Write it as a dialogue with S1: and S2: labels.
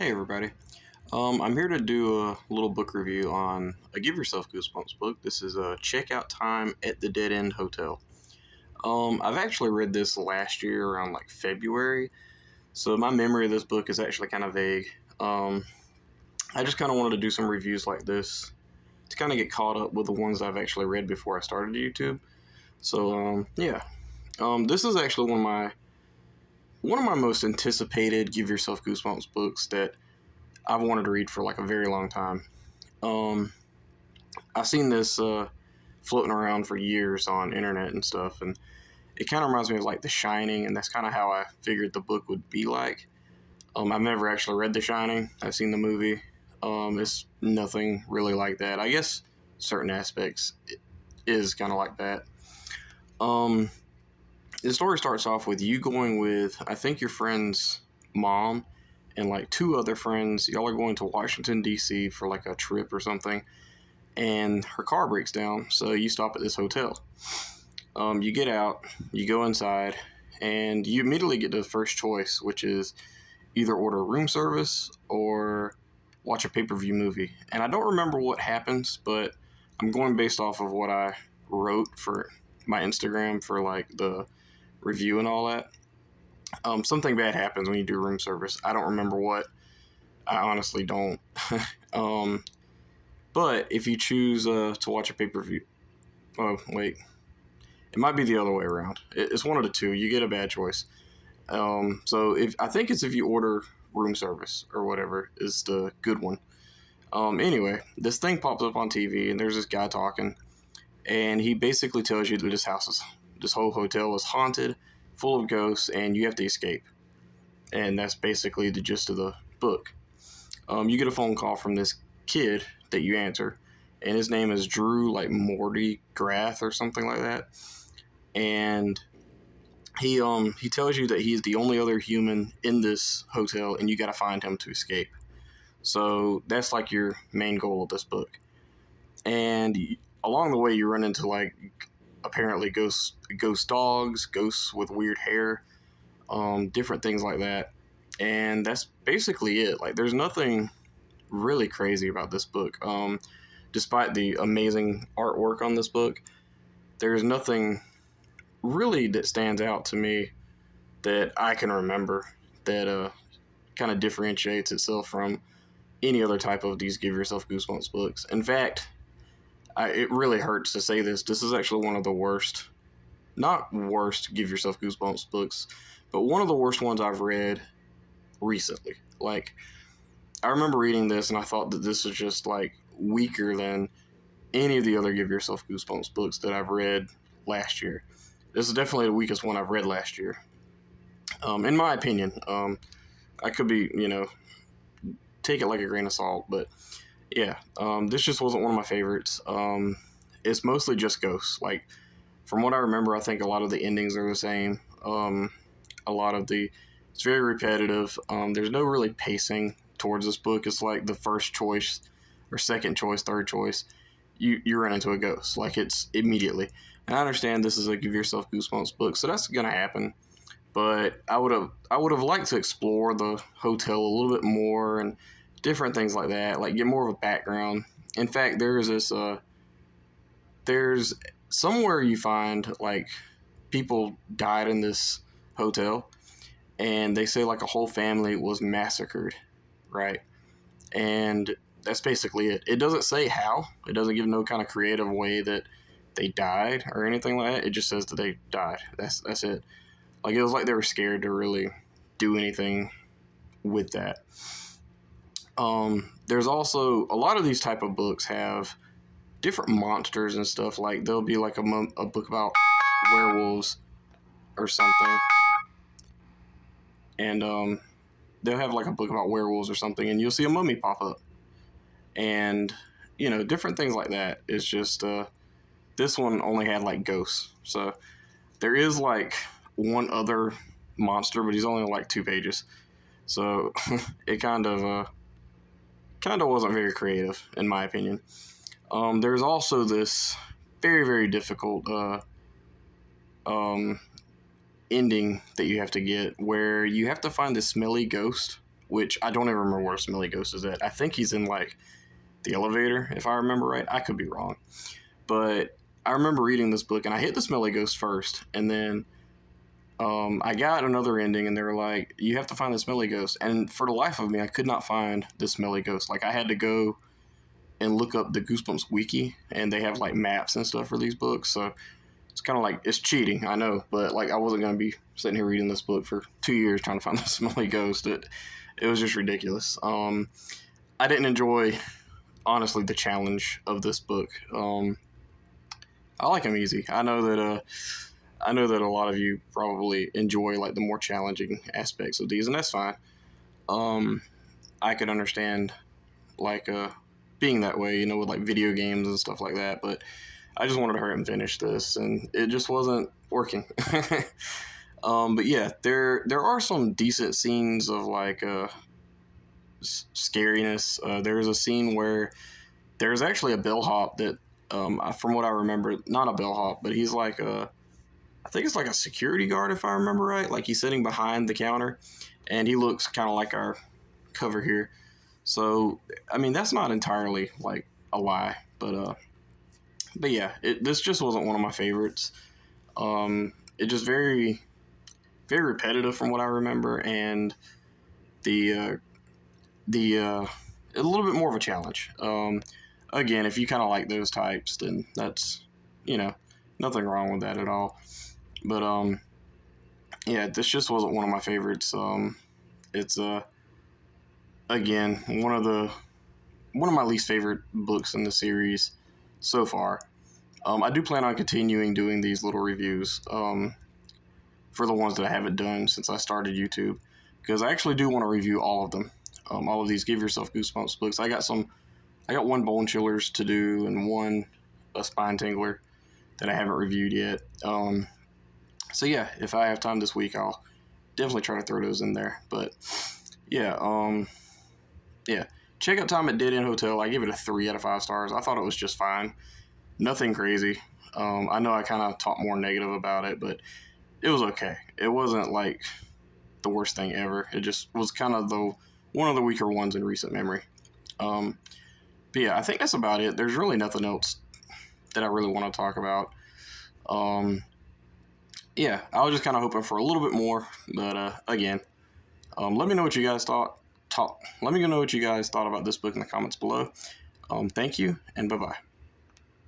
S1: Hey everybody. I'm here to do a little book review on a Give Yourself Goosebumps book. This is a Checkout Time at the Dead End Hotel. I've actually read this last year around like February, so my memory of this book is actually kind of vague. I just kind of wanted to do some reviews like this to kind of get caught up with the ones I've actually read before I started YouTube. So yeah, this is actually one of my most anticipated Give Yourself Goosebumps books that I've wanted to read for like a very long time. Um, I've seen this floating around for years on internet and stuff, and it kind of reminds me of like The Shining, and that's kind of how I figured the book would be like. I've never actually read The Shining. I've seen the movie. It's nothing really like that. I guess certain aspects it is kind of like that. Um, the story starts off with you going with, I think, your friend's mom and like two other friends. Y'all are going to Washington, D.C. for like a trip or something, and her car breaks down, so you stop at this hotel. You get out, you go inside, and you immediately get to the first choice, which is either order room service or watch a pay-per-view movie. And I don't remember what happens, but I'm going based off of what I wrote for my Instagram for like the review and all that. Something bad happens when you do room service. I don't remember what. I honestly don't. um, but if you choose to watch a pay-per-view, oh wait, it might be the other way around. It's one of the two. You get a bad choice. So if you order room service or whatever is the good one. Anyway, this thing pops up on TV and there's this guy talking, and he basically tells you that this whole hotel is haunted, full of ghosts, and you have to escape. And that's basically the gist of the book. You get a phone call from this kid that you answer, and his name is Drew, like Morty Grath or something like that. And he tells you that he's the only other human in this hotel, and you got to find him to escape. So that's like your main goal of this book. And along the way, you run into like apparently ghost dogs, ghosts with weird hair, different things like that. And that's basically it. Like, there's nothing really crazy about this book. Despite the amazing artwork on this book, there's nothing really that stands out to me that I can remember that kind of differentiates itself from any other type of these Give Yourself Goosebumps books. In fact, it really hurts to say this. This is actually one of the worst, not worst Give Yourself Goosebumps books, but one of the worst ones I've read recently. Like, I remember reading this and I thought that this was just like weaker than any of the other Give Yourself Goosebumps books that I've read last year. This is definitely the weakest one I've read last year, in my opinion. I could be, take it like a grain of salt, but yeah, this just wasn't one of my favorites. It's mostly just ghosts. Like, from what I remember, I think a lot of the endings are the same. It's very repetitive. There's no really pacing towards this book. It's like the first choice or second choice, third choice, you run into a ghost. Like, it's immediately. And I understand this is a Give Yourself Goosebumps book, so that's gonna happen. But I would have liked to explore the hotel a little bit more and different things like that. Like, get more of a background. In fact, there's somewhere you find like people died in this hotel, and they say like a whole family was massacred, right? And that's basically it. It doesn't say how. It doesn't give no kind of creative way that they died or anything like that. It just says that they died. That's it. Like, it was like they were scared to really do anything with that. There's also a lot of these type of books have different monsters and stuff. Like, there'll be like a book about werewolves or something, and they'll have like a book about werewolves or something, and you'll see a mummy pop up, and different things like that. It's just this one only had like ghosts, so there is like one other monster, but he's only like 2 pages, so it kind of wasn't very creative in my opinion. There's also this very, very difficult ending that you have to get, where you have to find this smelly ghost which I don't even remember where Smelly Ghost is at. I think he's in like the elevator, if I remember right. I could be wrong. But I remember reading this book and I hit the Smelly Ghost first, and then I got another ending, and they were like, you have to find the Smelly Ghost. And for the life of me, I could not find the Smelly Ghost. Like, I had to go and look up the Goosebumps wiki, and they have like maps and stuff for these books. So it's kind of like, it's cheating, I know, but like I wasn't going to be sitting here reading this book for 2 years trying to find the Smelly Ghost. It was just ridiculous. I didn't enjoy, honestly, the challenge of this book. I like them easy. I know that a lot of you probably enjoy like the more challenging aspects of these, and that's fine. I could understand like being that way, you know, with like video games and stuff like that, but I just wanted to hurry up and finish this, and it just wasn't working. But yeah, there are some decent scenes of like scariness. There's a scene where there's actually a bellhop that, from what I remember, not a bellhop, but he's like I think it's like a security guard, if I remember right. Like, he's sitting behind the counter, and he looks kind of like our cover here. So, I mean, that's not entirely like a lie, but yeah, this just wasn't one of my favorites. It just very, very repetitive from what I remember, and the a little bit more of a challenge. Again, if you kind of like those types, then that's, you know, nothing wrong with that at all. But yeah, this just wasn't one of my favorites. It's again one of my least favorite books in the series so far. I do plan on continuing doing these little reviews for the ones that I haven't done since I started YouTube, because I actually do want to review all of them. All of these Give Yourself Goosebumps books. I got one Bone Chillers to do, and one a Spine Tingler that I haven't reviewed yet. So yeah, if I have time this week, I'll definitely try to throw those in there. But yeah, yeah. Check out Time at Dead End Hotel. I give it a 3 out of 5 stars. I thought it was just fine. Nothing crazy. I know I kind of talked more negative about it, but it was okay. It wasn't like the worst thing ever. It just was kind of one of the weaker ones in recent memory. But yeah, I think that's about it. There's really nothing else that I really want to talk about. Yeah, I was just kind of hoping for a little bit more, but again, let me know what you guys thought. Let me know what you guys thought about this book in the comments below. Thank you, and bye-bye.